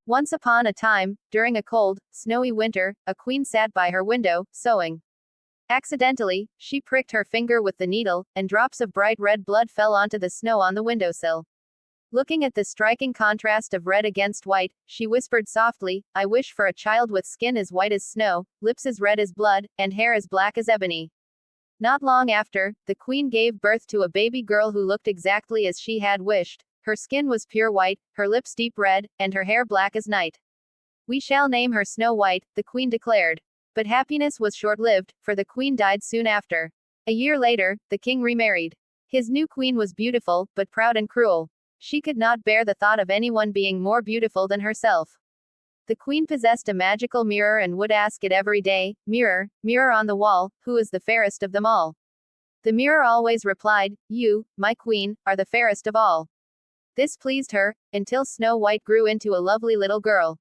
Once upon a time, during a cold, snowy winter, a queen sat by her window, sewing. Accidentally, she pricked her finger with the needle, and drops of bright red blood fell onto the snow on the windowsill. Looking at the striking contrast of red against white, she whispered softly, "I wish for a child with skin as white as snow, lips as red as blood, and hair as black as ebony." Not long after, the queen gave birth to a baby girl who looked exactly as she had wished. Her skin was pure white, her lips deep red, and her hair black as night. "We shall name her Snow White," the queen declared. But happiness was short-lived, for the queen died soon after. A year later, the king remarried. His new queen was beautiful, but proud and cruel. She could not bear the thought of anyone being more beautiful than herself. The queen possessed a magical mirror and would ask it every day, "Mirror, mirror on the wall, who is the fairest of them all?" The mirror always replied, "You, my queen, are the fairest of all." This pleased her, until Snow White grew into a lovely little girl.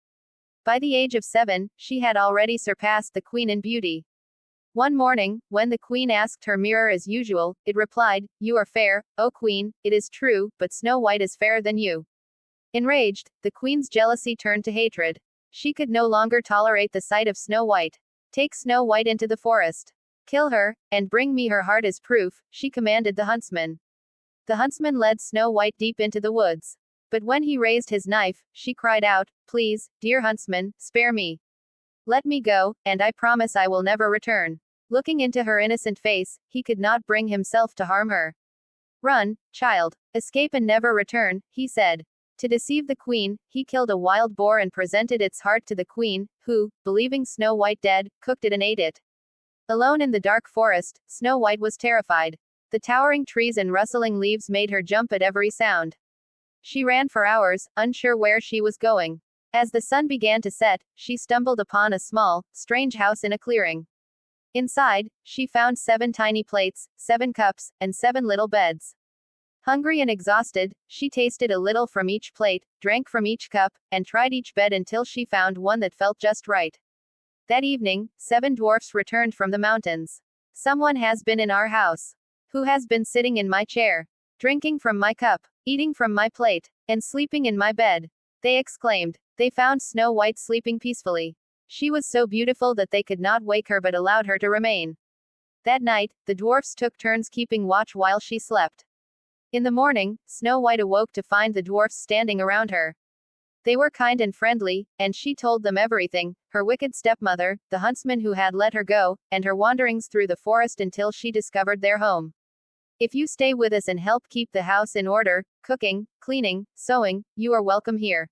By the age of 7, she had already surpassed the queen in beauty. One morning, when the queen asked her mirror as usual, it replied, "You are fair, O queen, it is true, but Snow White is fairer than you." Enraged, the queen's jealousy turned to hatred. She could no longer tolerate the sight of Snow White. "Take Snow White into the forest. Kill her, and bring me her heart as proof," she commanded the huntsman. The huntsman led Snow White deep into the woods. But when he raised his knife, she cried out, "Please, dear huntsman, spare me. Let me go, and I promise I will never return." Looking into her innocent face, he could not bring himself to harm her. "Run, child. Escape and never return," he said. To deceive the queen, he killed a wild boar and presented its heart to the queen, who, believing Snow White dead, cooked it and ate it. Alone in the dark forest, Snow White was terrified. The towering trees and rustling leaves made her jump at every sound. She ran for hours, unsure where she was going. As the sun began to set, she stumbled upon a small, strange house in a clearing. Inside, she found 7 tiny plates, 7 cups, and 7 little beds. Hungry and exhausted, she tasted a little from each plate, drank from each cup, and tried each bed until she found one that felt just right. That evening, 7 dwarfs returned from the mountains. "Someone has been in our house. Who has been sitting in my chair, drinking from my cup, eating from my plate, and sleeping in my bed?" they exclaimed. They found Snow White sleeping peacefully. She was so beautiful that they could not wake her but allowed her to remain. That night, the dwarfs took turns keeping watch while she slept. In the morning, Snow White awoke to find the dwarfs standing around her. They were kind and friendly, and she told them everything, her wicked stepmother, the huntsman who had let her go, and her wanderings through the forest until she discovered their home. "If you stay with us and help keep the house in order, cooking, cleaning, sewing, you are welcome here.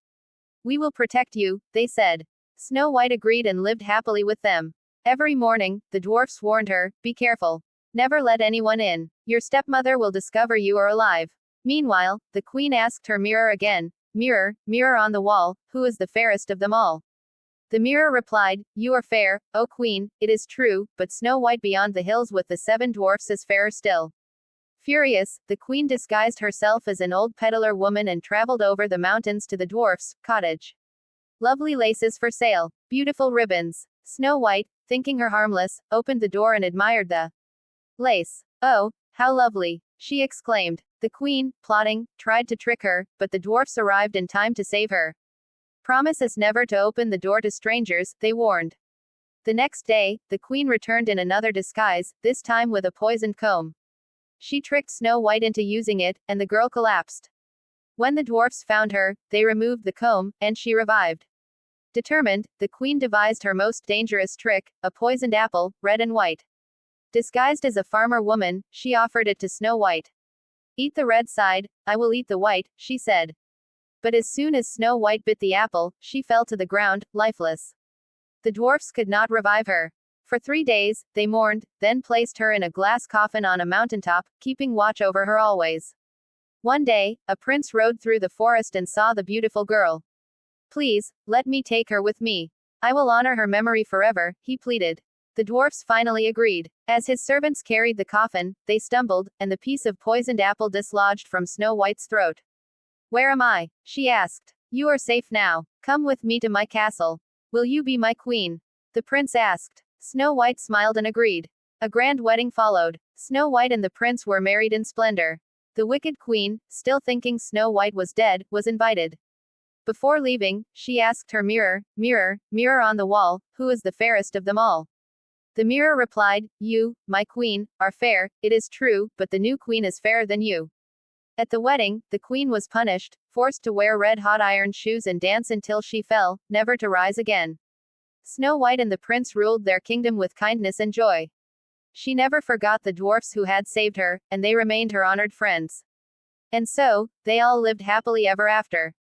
We will protect you," they said. Snow White agreed and lived happily with them. Every morning, the dwarfs warned her, "Be careful. Never let anyone in. Your stepmother will discover you are alive." Meanwhile, the queen asked her mirror again, "Mirror, mirror on the wall, who is the fairest of them all?" The mirror replied, "You are fair, O queen, it is true, but Snow White beyond the hills with the 7 dwarfs is fairer still." Furious, the queen disguised herself as an old peddler woman and traveled over the mountains to the dwarfs' cottage. Lovely laces for sale, beautiful ribbons. Snow White, thinking her harmless, opened the door and admired the lace. "Oh, how lovely!" she exclaimed. The queen, plotting, tried to trick her, but the dwarfs arrived in time to save her. "Promise us never to open the door to strangers," they warned. The next day, the queen returned in another disguise, this time with a poisoned comb. She tricked Snow White into using it, and the girl collapsed. When the dwarfs found her, they removed the comb, and she revived. Determined, the queen devised her most dangerous trick, a poisoned apple, red and white. Disguised as a farmer woman, she offered it to Snow White. "Eat the red side, I will eat the white," she said. But as soon as Snow White bit the apple, she fell to the ground, lifeless. The dwarfs could not revive her. For 3 days, they mourned, then placed her in a glass coffin on a mountaintop, keeping watch over her always. One day, a prince rode through the forest and saw the beautiful girl. "Please, let me take her with me. I will honor her memory forever," he pleaded. The dwarfs finally agreed. As his servants carried the coffin, they stumbled, and the piece of poisoned apple dislodged from Snow White's throat. "Where am I?" she asked. "You are safe now. Come with me to my castle. Will you be my queen?" the prince asked. Snow White smiled and agreed. A grand wedding followed. Snow White and the prince were married in splendor. The wicked queen, still thinking Snow White was dead, was invited. Before leaving, she asked her mirror, "Mirror, mirror on the wall, who is the fairest of them all?" The mirror replied, "You, my queen, are fair, it is true, but the new queen is fairer than you." At the wedding, the queen was punished, forced to wear red-hot iron shoes and dance until she fell, never to rise again. Snow White and the prince ruled their kingdom with kindness and joy. She never forgot the dwarfs who had saved her, and they remained her honored friends. And so, they all lived happily ever after.